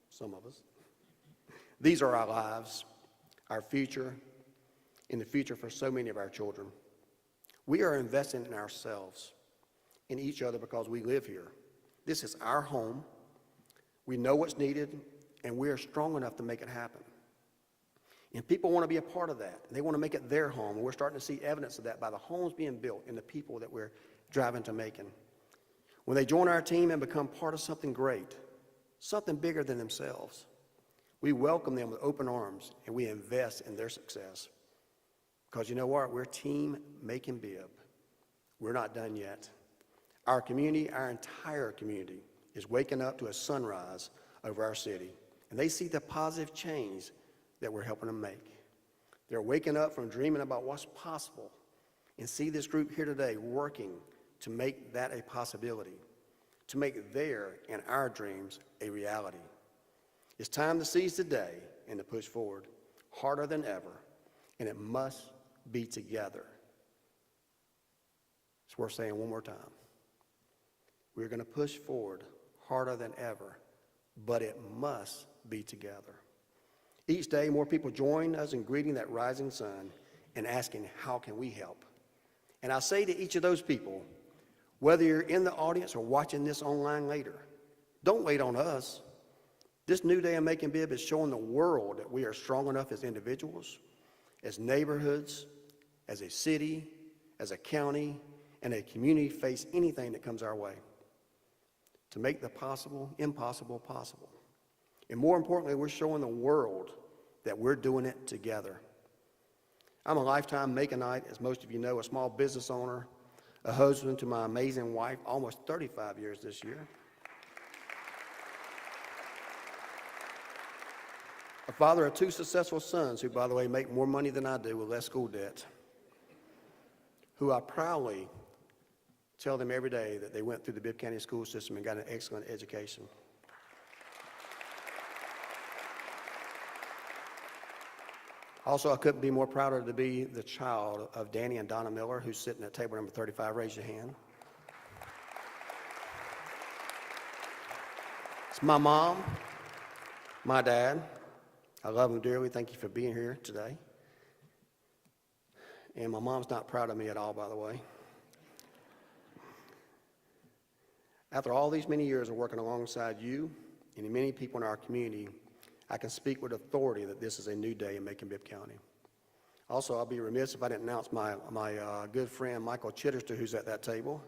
H: some of us. These are our lives, our future, and the future for so many of our children. We are investing in ourselves, in each other because we live here. This is our home. We know what's needed, and we are strong enough to make it happen. And people want to be a part of that. They want to make it their home, and we're starting to see evidence of that by the homes being built and the people that we're driving to Macon. When they join our team and become part of something great, something bigger than themselves, we welcome them with open arms, and we invest in their success. Because you know what? We're Team Macon-Bibb. We're not done yet. Our community, our entire community, is waking up to a sunrise over our city. And they see the positive change that we're helping them make. They're waking up from dreaming about what's possible and see this group here today working to make that a possibility, to make their and our dreams a reality. It's time to seize the day and to push forward harder than ever, and it must be together. It's worth saying one more time. We're going to push forward harder than ever, but it must be together. Each day, more people join us in greeting that rising sun and asking, how can we help? And I say to each of those people, whether you're in the audience or watching this online later, don't wait on us. This new day in Macon-Bibb is showing the world that we are strong enough as individuals, as neighborhoods, as a city, as a county, and a community to face anything that comes our way, to make the impossible possible. And more importantly, we're showing the world that we're doing it together. I'm a lifetime Maconite, as most of you know, a small business owner, a husband to my amazing wife, almost 35 years this year. A father of 2 successful sons who, by the way, make more money than I do with less school debt, who I proudly tell them every day that they went through the Bibb County school system and got an excellent education. Also, I couldn't be more prouder to be the child of Danny and Donna Miller, who's sitting at table number 35. Raise your hand. It's my mom, my dad. I love them dearly. Thank you for being here today. And my mom's not proud of me at all, by the way. After all these many years of working alongside you and many people in our community, I can speak with authority that this is a new day in Macon-Bibb County. Also, I'll be remiss if I didn't announce my good friend Michael Chittister, who's at that table.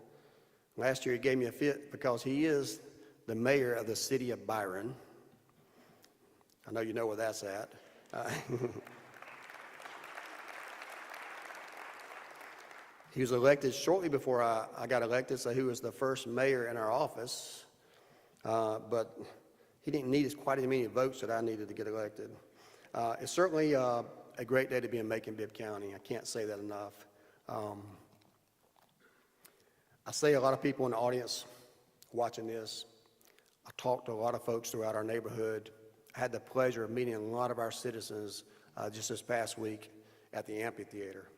H: Last year he gave me a fit because he is the mayor of the city of Byron. I know you know where that's at. He was elected shortly before I got elected, so he was the first mayor in our office. But he didn't need quite as many votes that I needed to get elected. It's certainly a great day to be in Macon-Bibb County. I can't say that enough. I see a lot of people in the audience watching this. I talked to a lot of folks throughout our neighborhood. I had the pleasure of meeting a lot of our citizens just this past week at the amphitheater.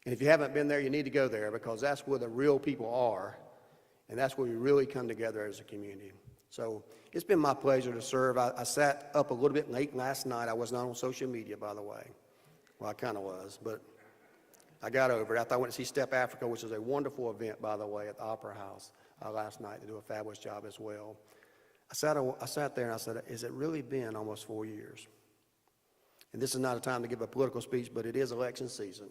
H: And if you haven't been there, you need to go there because that's where the real people are, and that's where we really come together as a community. So it's been my pleasure to serve. I sat up a little bit late last night. I was not on social media, by the way. Well, I kind of was, but I got over it. After I went to see Step Africa, which was a wonderful event, by the way, at the Opera House last night. They do a fabulous job as well. I sat there and I said, has it really been almost 4 years? And this is not a time to give a political speech, but it is election season.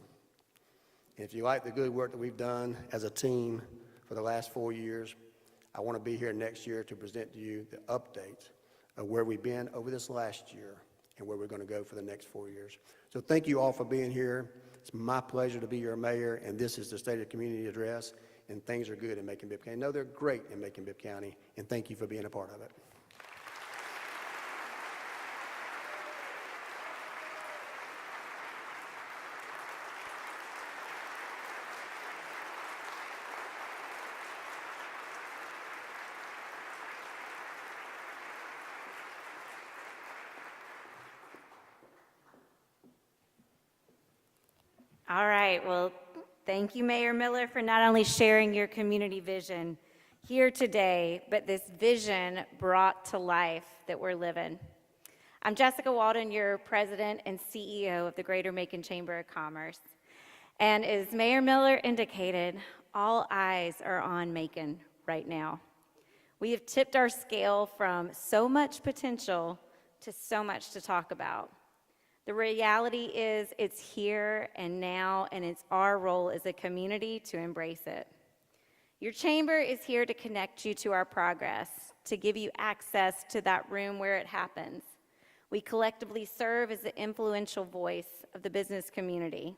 H: And if you like the good work that we've done as a team for the last 4 years, I want to be here next year to present to you the update of where we've been over this last year and where we're going to go for the next 4 years. So thank you all for being here. It's my pleasure to be your mayor, and this is the State of the Community Address, and things are good in Macon-Bibb County. No, they're great in Macon-Bibb County, and thank you for being a part of it.
T: All right, well, thank you, Mayor Miller, for not only sharing your community vision here today, but this vision brought to life that we're living. I'm Jessica Walden, your president and CEO of the Greater Macon Chamber of Commerce. And as Mayor Miller indicated, all eyes are on Macon right now. We have tipped our scale from so much potential to so much to talk about. The reality is it's here and now, and it's our role as a community to embrace it. Your chamber is here to connect you to our progress, to give you access to that room where it happens. We collectively serve as the influential voice of the business community.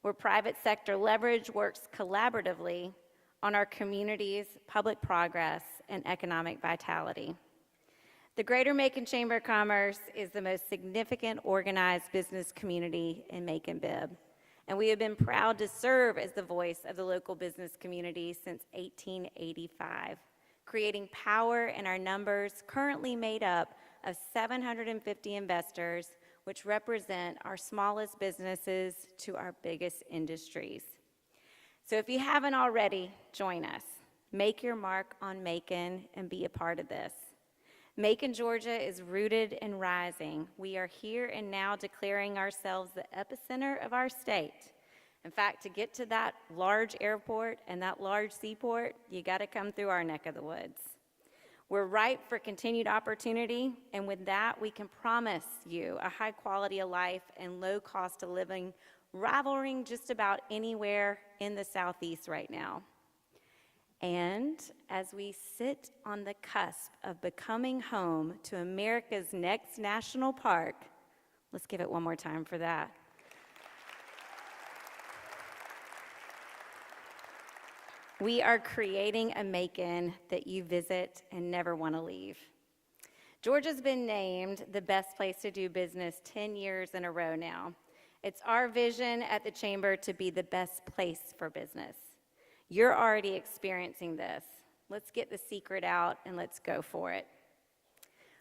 T: where private sector leverage works collaboratively on our community's public progress and economic vitality. The Greater Macon Chamber of Commerce is the most significant organized business community in Macon-Bibb, and we have been proud to serve as the voice of the local business community since 1885, creating power in our numbers currently made up of 750 investors, which represent our smallest businesses to our biggest industries. So if you haven't already, join us. Make your mark on Macon and be a part of this. Macon, Georgia is rooted and rising. We are here and now declaring ourselves the epicenter of our state. In fact, to get to that large airport and that large seaport, you got to come through our neck of the woods. We're ripe for continued opportunity, and with that, we can promise you a high quality of life and low cost of living, rivaling just about anywhere in the Southeast right now. And as we sit on the cusp of becoming home to America's next national park, let's give it one more time for that. We are creating a Macon that you visit and never want to leave. Georgia's been named the best place to do business 10 years in a row now. It's our vision at the Chamber to be the best place for business. You're already experiencing this. Let's get the secret out and let's go for it.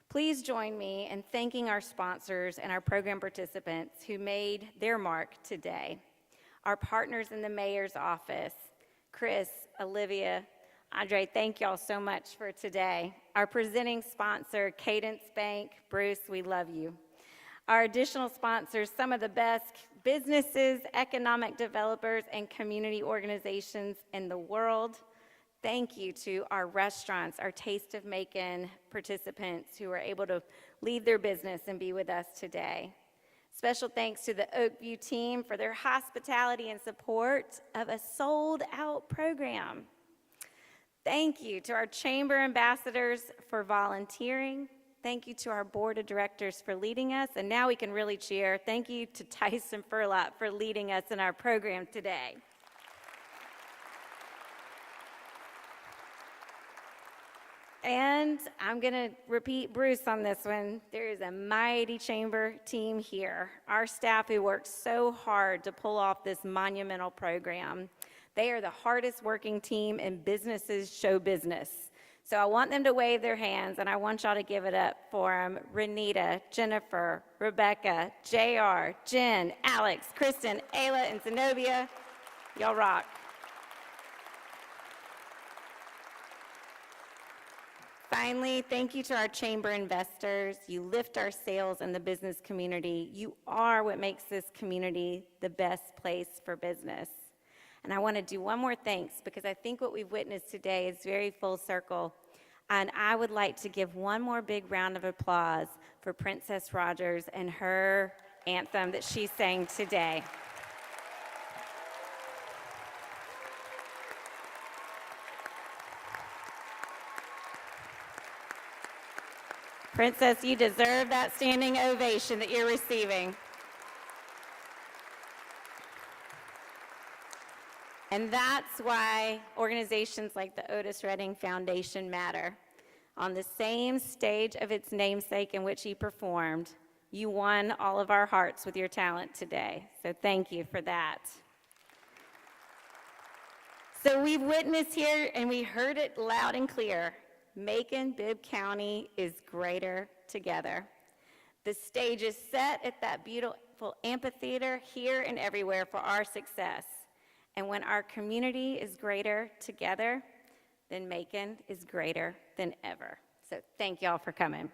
T: Please join me in thanking our sponsors and our program participants who made their mark today. Our partners in the mayor's office, Chris, Olivia, Andre, thank y'all so much for today. Our presenting sponsor, Cadence Bank, Bruce, we love you. Our additional sponsors, some of the best businesses, economic developers, and community organizations in the world. Thank you to our restaurants, our Taste of Macon participants who were able to leave their business and be with us today. Special thanks to the Oakview team for their hospitality and support of a sold-out program. Thank you to our chamber ambassadors for volunteering. Thank you to our board of directors for leading us. And now we can really cheer. Thank you to Tyson Furlop for leading us in our program today. And I'm going to repeat Bruce on this one. There is a mighty chamber team here. Our staff who worked so hard to pull off this monumental program. They are the hardest working team in businesses show business. So I want them to wave their hands, and I want y'all to give it up for them. Renita, Jennifer, Rebecca, JR, Jen, Alex, Kristen, Ayla, and Zenobia. Y'all rock. Finally, thank you to our chamber investors. You lift our sails in the business community. You are what makes this community the best place for business. And I want to do one more thanks because I think what we've witnessed today is very full circle. And I would like to give one more big round of applause for Princess Rogers and her anthem that she sang today. Princess, you deserve that standing ovation that you're receiving. And that's why organizations like the Otis Redding Foundation matter. On the same stage of its namesake in which he performed, you won all of our hearts with your talent today. So thank you for that. So we've witnessed here and we heard it loud and clear. Macon-Bibb County is greater together. The stage is set at that beautiful amphitheater here and everywhere for our success. And when our community is greater together, then Macon is greater than ever. So thank y'all for coming.